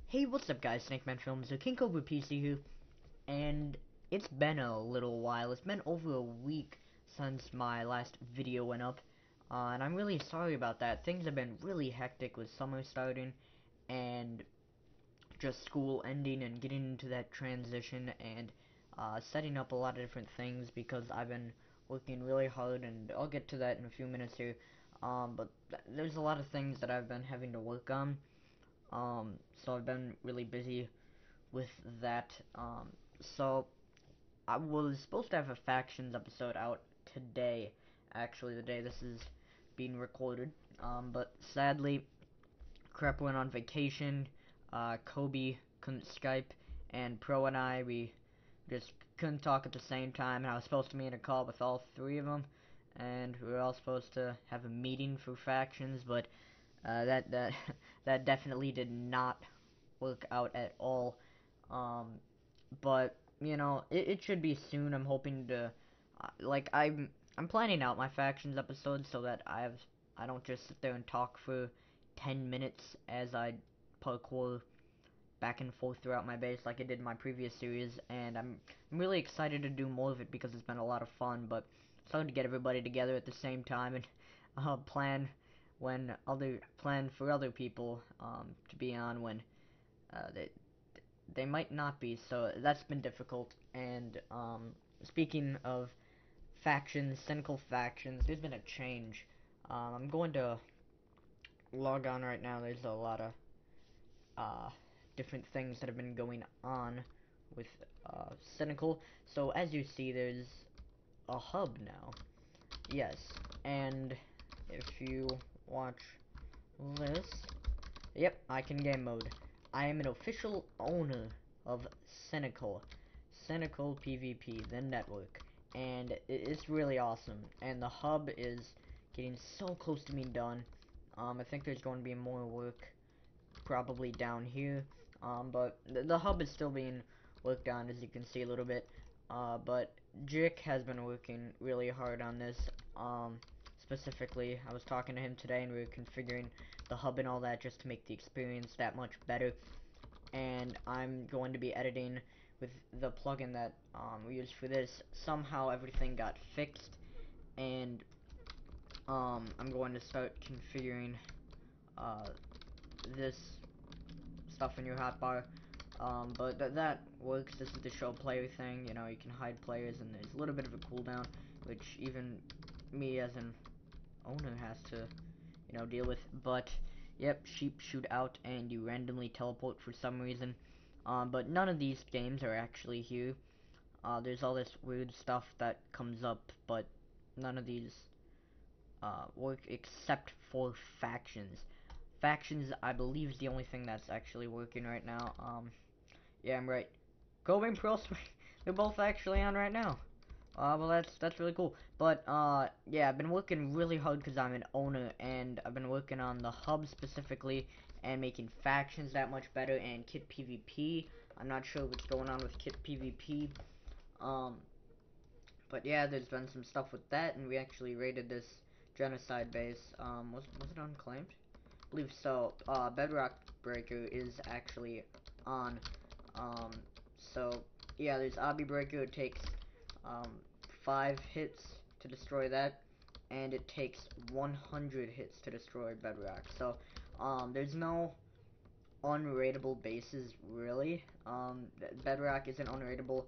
Hey, what's up guys, CynicalPvP, CynicalPvP here, and it's been a little while. It's been over a week since my last video went up, and I'm really sorry about that. Things have been really hectic with summer starting, and just school ending and getting into that transition, and setting up a lot of different things because I've been working really hard, and I'll get to that in a few minutes here, but there's a lot of things that I've been having to work on. So I've been really busy with that. So I was supposed to have a factions episode out today, actually the day this is being recorded. But sadly, Crep went on vacation. Kobe couldn't Skype, and Pro and we just couldn't talk at the same time. And I was supposed to be in a call with all three of them, and we were all supposed to have a meeting for factions, but that that definitely did not work out at all. Um, but you know, it should be soon. I'm hoping to, like I'm planning out my factions episodes so that I don't just sit there and talk for 10 minutes as I parkour back and forth throughout my base like I did in my previous series, and I'm really excited to do more of it because it's been a lot of fun. But it's hard to get everybody together at the same time and plan for other people to be on when they might not be. So that's been difficult. And speaking of factions, cynical factions, there's been a change. I'm going to log on right now. There's a lot of uh, different things that have been going on with Cynical. So as you see, there's a hub now. Yes, and if you watch this, yep, I can game mode. I am an official owner of Cynical. CynicalPvP, the network. And it's really awesome. And the hub is getting so close to being done. I think there's going to be more work probably down here. But the hub is still being worked on, as you can see a little bit. But Jick has been working really hard on this. Specifically, I was talking to him today, and we were configuring the hub and all that just to make the experience that much better. And I'm going to be editing with the plugin that we used for this. Somehow everything got fixed, and I'm going to start configuring this stuff in your hotbar. But that works. This is the show player thing. You know, you can hide players, and there's a little bit of a cooldown, which even me as an owner has to, you know, deal with. But yep, sheep shoot out, and you randomly teleport for some reason. But none of these games are actually here. There's all this weird stuff that comes up, but none of these work except for factions. Factions, I believe, is the only thing that's actually working right now. Yeah, I'm right. Kobe and Pearl, they're both actually on right now. Well, that's really cool. But yeah, I've been working really hard because I'm an owner, and I've been working on the hub specifically and making factions that much better, and kit PvP. I'm not sure what's going on with kit PvP. Um, but yeah, there's been some stuff with that, and we actually raided this genocide base. Was it unclaimed? I believe so. Bedrock Breaker is actually on. Um, so yeah, there's Obby Breaker. It takes um, 5 hits to destroy that, and it takes 100 hits to destroy Bedrock. So there's no unraidable bases really. Bedrock isn't unraidable.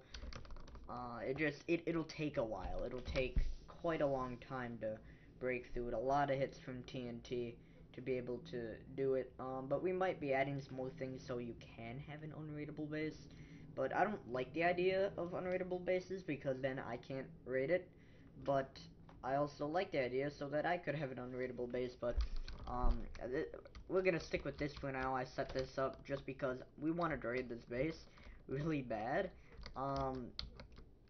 It'll take a while. It'll take quite a long time to break through it. A lot of hits from TNT to be able to do it. But we might be adding some more things so you can have an unraidable base. But I don't like the idea of unraidable bases because then I can't raid it. But I also like the idea so that I could have an unraidable base. But um, we're gonna stick with this for now. I set this up just because we wanted to raid this base really bad.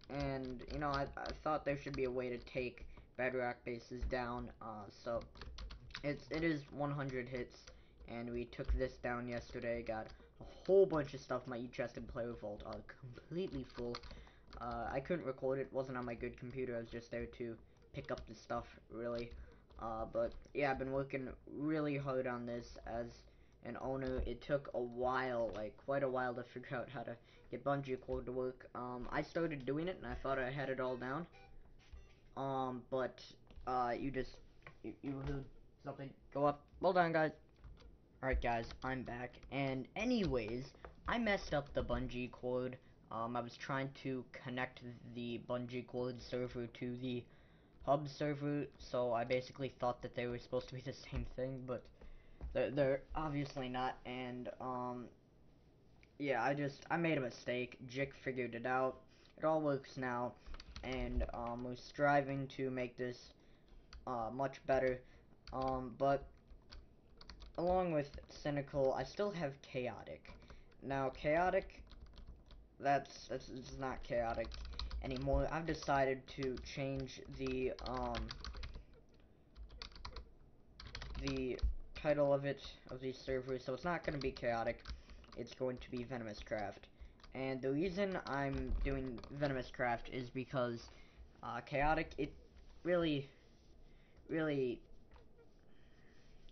And you know, I thought there should be a way to take bedrock bases down. So it is 100 hits, and we took this down yesterday. Got a whole bunch of stuff. My e-chest and player vault are completely full. I couldn't record it. Wasn't on my good computer. I was just there to pick up the stuff, really. But yeah, I've been working really hard on this, as an owner, it took a while, like quite a while, to figure out how to get bungee cord to work. I started doing it and I thought I had it all down. But you heard something go up. Well done, guys. Alright, guys, I'm back. And anyways, I messed up the bungee cord. I was trying to connect the bungee cord server to the hub server, so I basically thought that they were supposed to be the same thing, but they're obviously not. And yeah, I made a mistake. Jick figured it out. It all works now, and we're striving to make this much better. But along with Cynical, I still have Chaotic. Now, Chaotic, that's it's not Chaotic anymore. I've decided to change the title of these servers, so it's not going to be Chaotic. It's going to be Venomous Craft. And the reason I'm doing Venomous Craft is because Chaotic, it really, really,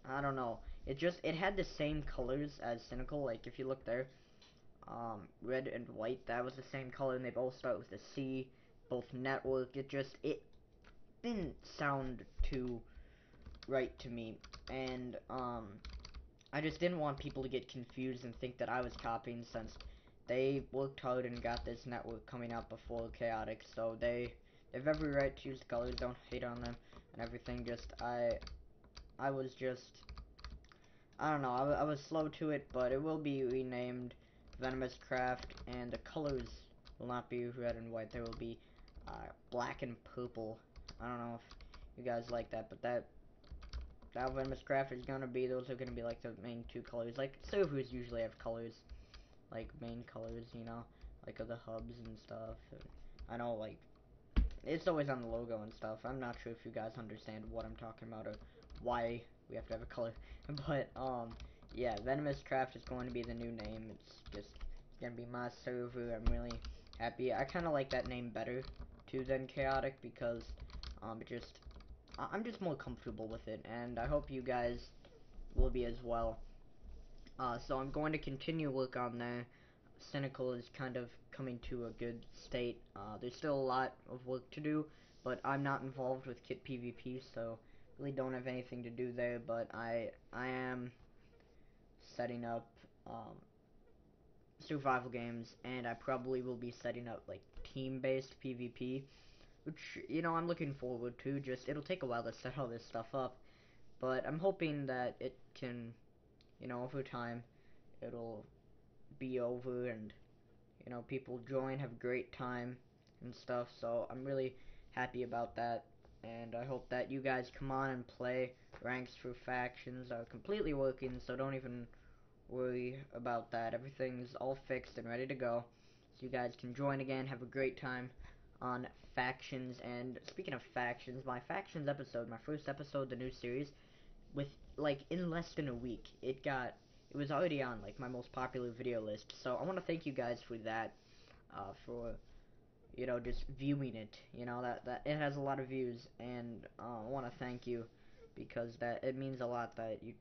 I don't know. It had the same colors as Cynical. Like, if you look there, red and white, that was the same color, and they both start with a C, both network. It didn't sound too right to me, and, I just didn't want people to get confused and think that I was copying, since they worked hard and got this network coming out before Chaotic, so they have every right to use the colors. Don't hate on them and everything. I was just, I don't know, I was slow to it, but it will be renamed Venomous Craft, and the colors will not be red and white. They will be black and purple. I don't know if you guys like that, but that Venomous Craft is gonna be, those are gonna be like the main two colors. Like, servers usually have colors, like main colors, you know, like of the hubs and stuff. And I know, like, it's always on the logo and stuff. I'm not sure if you guys understand what I'm talking about or why we have to have a color. But, yeah, Venomous Craft is going to be the new name. It's gonna be my server. I'm really happy. I kind of like that name better, too, than Chaotic, because, I'm just more comfortable with it, and I hope you guys will be as well. So I'm going to continue work on there. Cynical is kind of coming to a good state. There's still a lot of work to do, but I'm not involved with Kit PvP, so really don't have anything to do there. But I am setting up survival games, and I probably will be setting up like team-based PvP, which, you know, I'm looking forward to. Just it'll take a while to set all this stuff up, but I'm hoping that it can, you know, over time, it'll be over, and you know, people join, have a great time and stuff. So I'm really happy about that, and I hope that you guys come on and play. Ranks for factions are completely working, so don't even worry about that. Everything's all fixed and ready to go, so you guys can join again, have a great time on factions. And speaking of factions, my factions episode, my first episode, the new series, with, like, in less than a week, it was already on, like, my most popular video list. So I want to thank you guys for that, for, you know, just viewing it. You know, that it has a lot of views, and I want to thank you, because it means a lot that you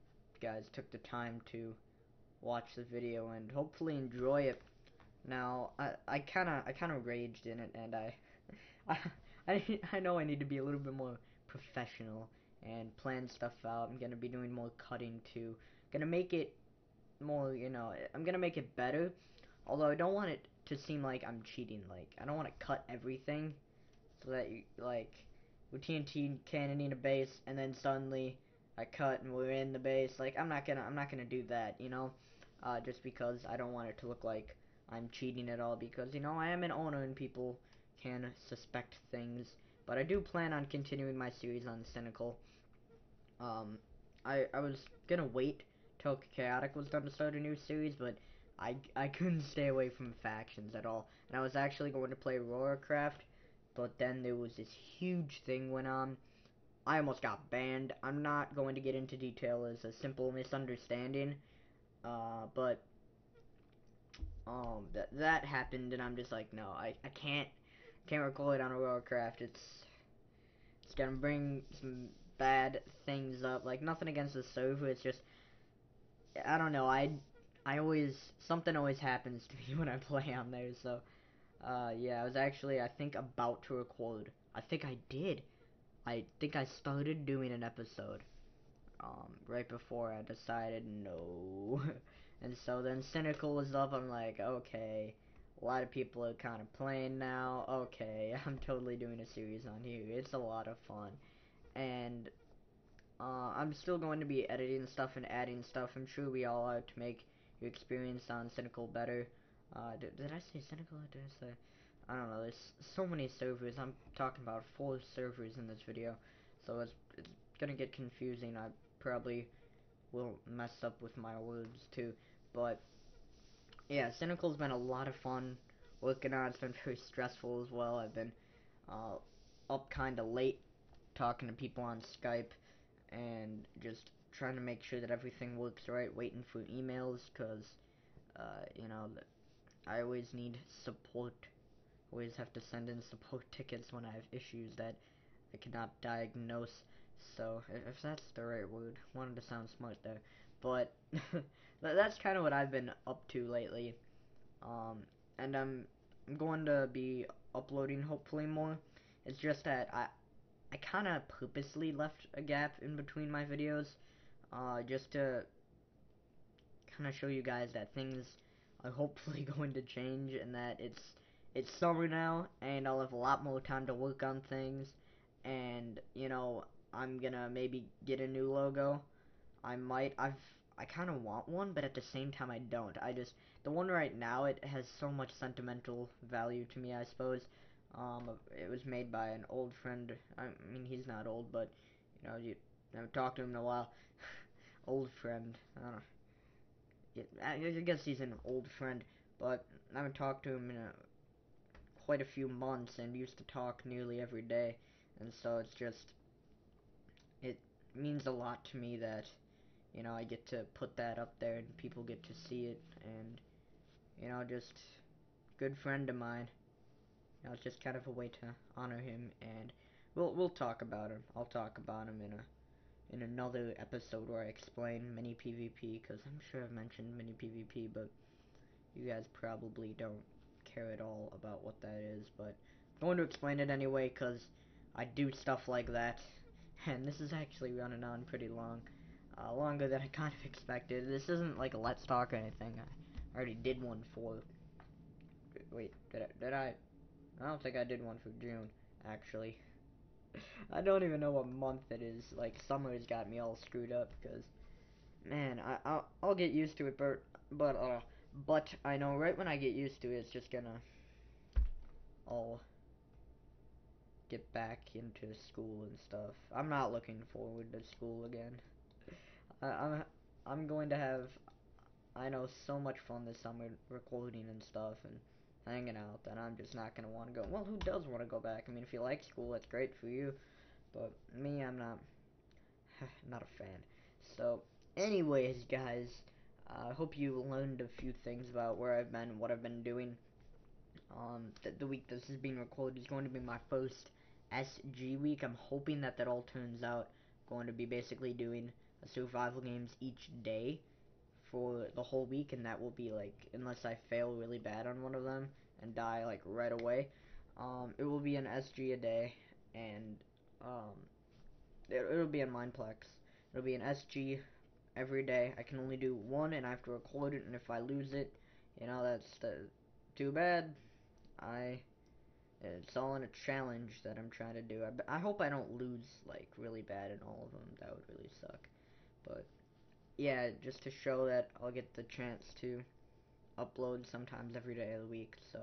guys took the time to watch the video and hopefully enjoy it. Now, I kind of raged in it, and I, I know I need to be a little bit more professional and plan stuff out. I'm gonna be doing more cutting too. Gonna make it more, you know, I'm gonna make it better. Although I don't want it to seem like I'm cheating. Like, I don't want to cut everything so that you, like, we're TNT cannoning a base, and then suddenly I cut and we're in the base. Like, I'm not gonna do that, you know. Just because I don't want it to look like I'm cheating at all, because, you know, I am an owner and people can suspect things. But I do plan on continuing my series on Cynical. Um, I was gonna wait till Chaotic was done to start a new series, but I couldn't stay away from factions at all. And I was actually going to play Roarcraft, but then there was this huge thing went on. I almost got banned. I'm not going to get into detail as a simple misunderstanding. But that happened, and I'm just like, no, I can't record on a Roarcraft. It's gonna bring some bad things up. Like, nothing against the server, it's just I don't know. I always something always happens to me when I play on there. So yeah, I was actually I think about to record. I think I did. I think I started doing an episode right before I decided no. And so then Cynical was up. I'm like, okay, a lot of people are kind of playing now. Okay, I'm totally doing a series on here. It's a lot of fun. And I'm still going to be editing stuff and adding stuff. I'm sure we all are to make your experience on Cynical better. Did I say Cynical or did I say... I don't know, there's so many servers. I'm talking about 4 servers in this video. So it's gonna get confusing. I probably will mess up with my words too. But yeah, Cynical's been a lot of fun working on. It's been very stressful as well. I've been uh, up kinda late talking to people on Skype and just trying to make sure that everything works right, waiting for emails, because, you know, I always need support. Always have to send in support tickets when I have issues that I cannot diagnose. So, if that's the right word, wanted to sound smart there. But, that's kind of what I've been up to lately. Um, and I'm going to be uploading hopefully more. It's just that I kind of purposely left a gap in between my videos, just to kind of show you guys that things are hopefully going to change and that it's summer now and I'll have a lot more time to work on things, and you know I'm gonna maybe get a new logo. I kind of want one, but at the same time I don't. The one right now, it has so much sentimental value to me, I suppose. It was made by an old friend. I mean, he's not old, but you know, you haven't talked to him in a while. Old friend. I don't know. Yeah, I guess he's an old friend, but I haven't talked to him in quite a few months, and used to talk nearly every day, and so it means a lot to me that you know I get to put that up there and people get to see it, and you know just good friend of mine. You know, it's just kind of a way to honor him, and we'll talk about him. I'll talk about him in another episode where I explain mini PvP, because I'm sure I've mentioned mini PvP, but you guys probably don't care at all about what that is, but I'm going to explain it anyway, because I do stuff like that, and this is actually running on pretty long, longer than I kind of expected. This isn't like a Let's Talk or anything. I already did one for, wait, did I? I don't think I did one for June, actually. I don't even know what month it is. Like, summer's got me all screwed up, because man, I'll get used to it, but I know right when I get used to it, it's just gonna all get back into school and stuff. I'm not looking forward to school again. I, I'm I'm going to have, I know, so much fun this summer recording and stuff and hanging out that I'm just not gonna want to go. Well, who does want to go back? I mean, if you like school, that's great for you, but me, I'm not. Not a fan. So, anyways, guys, I hope you learned a few things about where I've been, what I've been doing. The week this is being recorded is going to be my first SG week. I'm hoping that all turns out. Going to be basically doing survival games each day for the whole week, and that will be like, unless I fail really bad on one of them and die like right away, it will be an SG a day, and um, it'll be in Mineplex. It'll be an SG every day. I can only do one, and I have to record it. And if I lose it, you know, too bad. It's all in a challenge that I'm trying to do. I hope I don't lose like really bad in all of them. That would really suck. But yeah, just to show that I'll get the chance to upload sometimes every day of the week. So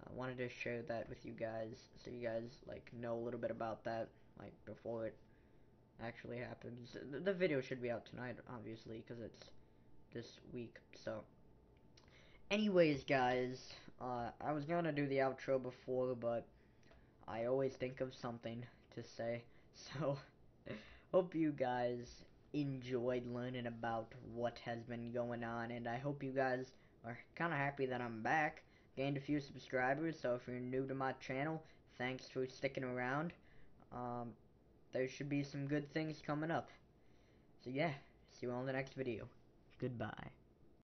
I wanted to share that with you guys, so you guys like know a little bit about that, like before it actually happens. The video should be out tonight, obviously, because it's this week. So, anyways, guys, I was gonna do the outro before, but I always think of something to say. So, hope you guys enjoyed learning about what has been going on, and I hope you guys are kind of happy that I'm back. Gained a few subscribers, so if you're new to my channel, thanks for sticking around. Um, there should be some good things coming up. So yeah, see you all in the next video. Goodbye.